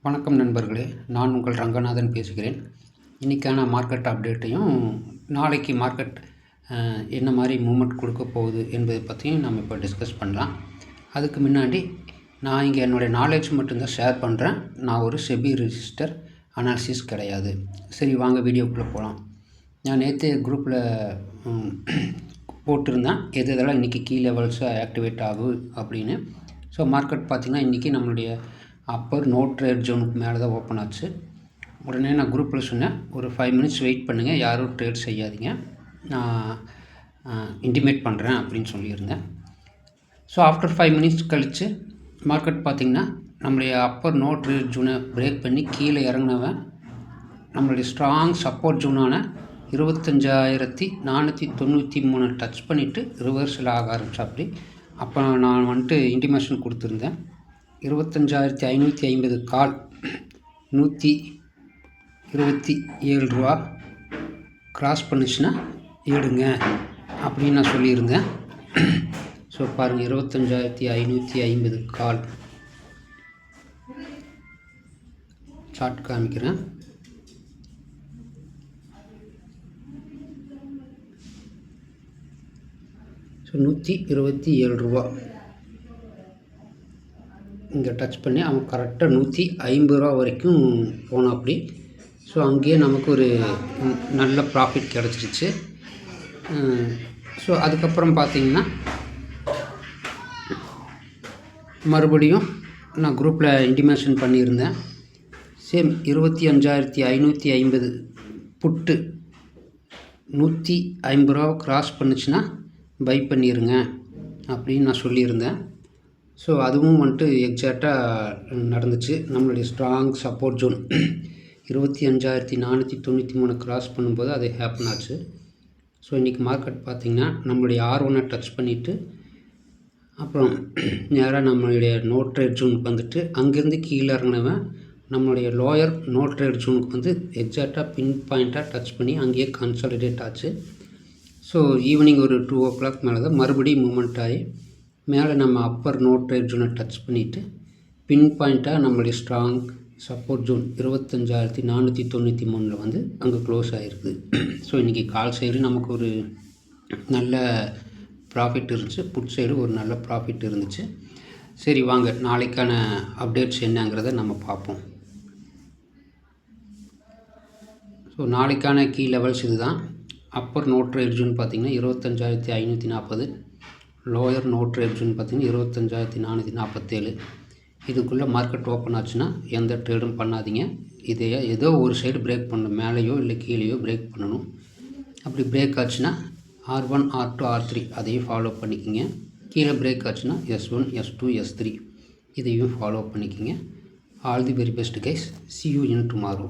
வணக்கம் நண்பர்களே, நான் உங்கள் ரங்கநாதன் பேசுகிறேன். இன்றைக்கான மார்க்கெட் அப்டேட்டையும் நாளைக்கு மார்க்கெட் என்ன மாதிரி மூவ்மெண்ட் கொடுக்க போகுது என்பதை பற்றியும் நம்ம இப்போ டிஸ்கஸ் பண்ணலாம். அதுக்கு முன்னாடி நான் இங்கே என்னுடைய நாலேஜ் மட்டும்தான் ஷேர் பண்ணுறேன். நான் ஒரு செபி ரிஜிஸ்டர் அனாலிசிஸ் கிடையாது. சரி, வாங்க வீடியோக்குள்ளே போகலாம். நான் நேற்று குரூப்பில் போட்டிருந்தேன் எதெல்லாம் இன்றைக்கி கீ லெவல்ஸை ஆக்டிவேட் ஆகும் அப்படின்னு. ஸோ மார்க்கெட் பார்த்திங்கன்னா இன்றைக்கி நம்மளுடைய அப்பர் நோ ட்ரேட் ஜோனுக்கு மேலே தான் ஓப்பன் ஆச்சு. உடனே நான் குரூப்பில் சொன்னேன், ஒரு 5 மினிட்ஸ் வெயிட் பண்ணுங்கள், யாரும் ட்ரேட் செய்யாதீங்க, நான் இன்டிமேட் பண்ணுறேன் அப்படின்னு சொல்லியிருந்தேன். ஸோ ஆஃப்டர் 5 மினிட்ஸ் கழித்து மார்க்கெட் பார்த்திங்கன்னா நம்மளுடைய அப்பர் நோ ட்ரேட் ஜோனை பிரேக் பண்ணி கீழே இறங்கினவன் நம்மளுடைய ஸ்ட்ராங் சப்போர்ட் ஜோனான 25,493 டச் பண்ணிவிட்டு ரிவர்ஸில் ஆக ஆரம்பிச்சாப்படி. அப்போ நான் வந்துட்டு இன்டிமேஷன் கொடுத்துருந்தேன், 25,550 கால் $127 கிராஸ் பண்ணிச்சுன்னா எடுங்க அப்படின்னு நான் சொல்லியிருந்தேன். ஸோ பாருங்கள், 25,550 கால் சார்ட் காமிக்கிறேன். ஸோ $127 இங்கே டச் பண்ணி அவன் கரெக்டாக $150 வரைக்கும் போனோம் அப்படி. ஸோ அங்கேயே நமக்கு ஒரு நல்ல ப்ராஃபிட் கிடச்சிருச்சு. ஸோ அதுக்கப்புறம் பார்த்திங்கன்னா மறுபடியும் நான் குரூப்பில் இன்டிமேஷன் பண்ணியிருந்தேன். சேம் 25,550 புட்டு $150 கிராஸ் பண்ணிச்சுன்னா பை பண்ணிடுங்க அப்படின்னு நான் சொல்லியிருந்தேன். ஸோ அதுவும் வந்துட்டு எக்ஸாக்டாக நடந்துச்சு. நம்மளுடைய ஸ்ட்ராங் சப்போர்ட் ஜோன் 25,493 கிராஸ் பண்ணும்போது அது ஹேப்பன் ஆச்சு. ஸோ இன்றைக்கி மார்க்கெட் பார்த்திங்கன்னா நம்மளுடைய R1 டச் பண்ணிவிட்டு அப்புறம் நேராக நம்மளுடைய நோ ட்ரேட் ஜோனுக்கு வந்துட்டு அங்கேருந்து கீழே இறங்கினவன் நம்மளுடைய லோயர் நோ ட்ரேட் ஜோனுக்கு வந்து எக்ஸாக்டாக பின் பாயிண்ட்டாக டச் பண்ணி அங்கேயே கன்சாலிடேட் ஆச்சு. ஸோ ஈவினிங் ஒரு 2 o'clock மேலே தான் மறுபடியும் மூமெண்ட் ஆகி மேலே நம்ம அப்பர் நோ ட்ரேட் ஜோனை டச் பண்ணிவிட்டு பின் பாயிண்ட்டாக நம்மளுடைய ஸ்ட்ராங் சப்போர்ட் ஜோன் 25,493 வந்து அங்கே க்ளோஸ் ஆகிருக்குது. ஸோ இன்றைக்கி கால் சைடு நமக்கு ஒரு நல்ல ப்ராஃபிட் இருந்துச்சு, புட் சைடு ஒரு நல்ல ப்ராஃபிட் இருந்துச்சு. சரி, வாங்க நாளைக்கான அப்டேட்ஸ் என்னங்கிறத நம்ம பார்ப்போம். ஸோ நாளைக்கான கீ லெவல்ஸ் இது தான். அப்பர் நோ ட்ரேட் ஜோன் பார்த்திங்கன்னா 25,540, லோயர் நோ ட்ரேட் ஜோன் பார்த்திங்கன்னா 25,447. இதுக்குள்ளே மார்க்கெட் ஓப்பன் ஆச்சுன்னா எந்த ட்ரேடும் பண்ணாதீங்க. இதை ஏதோ ஒரு சைடு பிரேக் பண்ணணும், மேலேயோ இல்லை கீழேயோ பிரேக் பண்ணணும். அப்படி பிரேக் ஆச்சுன்னா R1, R2, R3 அதையும் ஃபாலோ பண்ணிக்கோங்க. கீழே பிரேக் ஆச்சுன்னா S1, S2, S3 இதையும் ஃபாலோ பண்ணிக்கோங்க. All the very best guys. See you in tomorrow.